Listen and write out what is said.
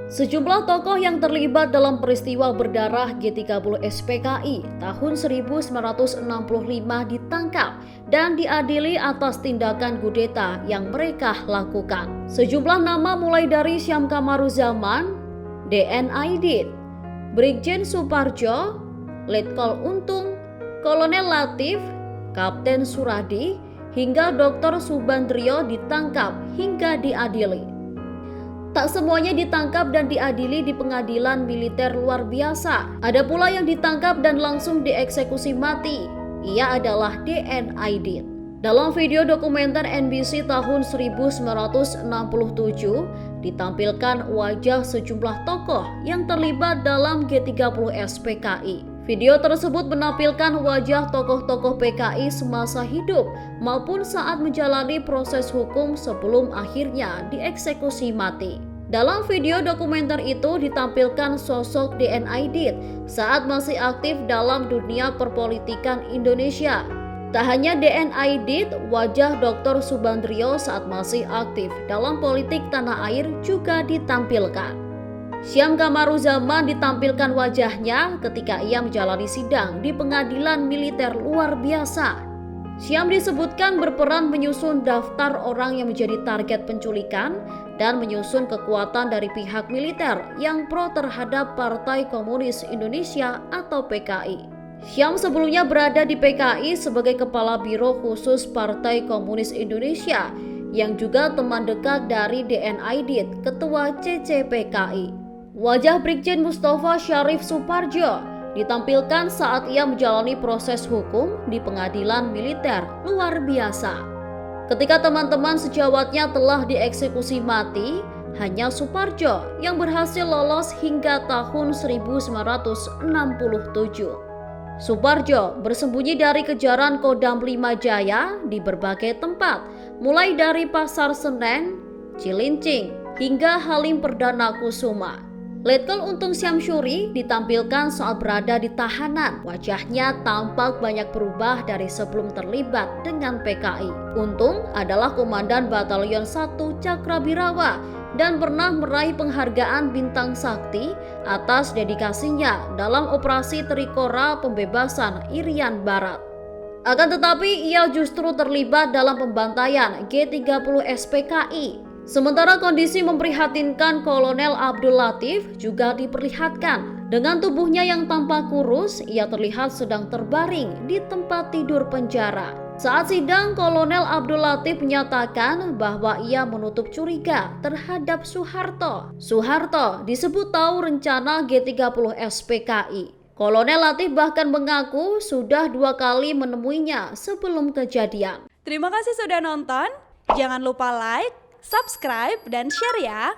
Sejumlah tokoh yang terlibat dalam peristiwa berdarah G30 SPKI tahun 1965 ditangkap dan diadili atas tindakan kudeta yang mereka lakukan. Sejumlah nama mulai dari Syam Kamaruzaman, DN Aidit, Brigjen Suparjo, Letkol Untung, Kolonel Latif, Kapten Suradi, hingga Dr. Subandrio ditangkap hingga diadili. Tak semuanya ditangkap dan diadili di pengadilan militer luar biasa. Ada pula yang ditangkap dan langsung dieksekusi mati. Ia adalah DN Aidit. Dalam video dokumenter NBC tahun 1967, ditampilkan wajah sejumlah tokoh yang terlibat dalam G30 SPKI. Video tersebut menampilkan wajah tokoh-tokoh PKI semasa hidup maupun saat menjalani proses hukum sebelum akhirnya dieksekusi mati. Dalam video dokumenter itu ditampilkan sosok DN Aidit saat masih aktif dalam dunia perpolitikan Indonesia. Tak hanya DN Aidit, wajah Dr. Subandrio saat masih aktif dalam politik tanah air juga ditampilkan. Syam Kamaruzaman ditampilkan wajahnya ketika ia menjalani sidang di pengadilan militer luar biasa. Syam disebutkan berperan menyusun daftar orang yang menjadi target penculikan dan menyusun kekuatan dari pihak militer yang pro terhadap Partai Komunis Indonesia atau PKI. Syam sebelumnya berada di PKI sebagai Kepala Biro Khusus Partai Komunis Indonesia yang juga teman dekat dari DN Aidit, Ketua CCPKI. Wajah Brigjen Mustafa Syarif Suparjo ditampilkan saat ia menjalani proses hukum di pengadilan militer luar biasa. Ketika teman-teman sejawatnya telah dieksekusi mati, hanya Suparjo yang berhasil lolos hingga tahun 1967. Suparjo bersembunyi dari kejaran Kodam 5 Jaya di berbagai tempat, mulai dari Pasar Senen, Cilincing, hingga Halim Perdana Kusuma. Letkol Untung Syamsuri ditampilkan saat berada di tahanan. Wajahnya tampak banyak berubah dari sebelum terlibat dengan PKI. Untung adalah Komandan Batalion 1 Cakrabirawa dan pernah meraih penghargaan Bintang Sakti atas dedikasinya dalam operasi Trikora pembebasan Irian Barat. Akan tetapi ia justru terlibat dalam pembantaian G30 SPKI. Sementara kondisi memprihatinkan Kolonel Abdul Latif juga diperlihatkan. Dengan tubuhnya yang tampak kurus, ia terlihat sedang terbaring di tempat tidur penjara. Saat sidang, Kolonel Abdul Latif menyatakan bahwa ia menutup curiga terhadap Soeharto. Soeharto disebut tahu rencana G30 SPKI. Kolonel Latif bahkan mengaku sudah 2 kali menemuinya sebelum kejadian. Terima kasih sudah nonton. Jangan lupa like, subscribe, dan share ya.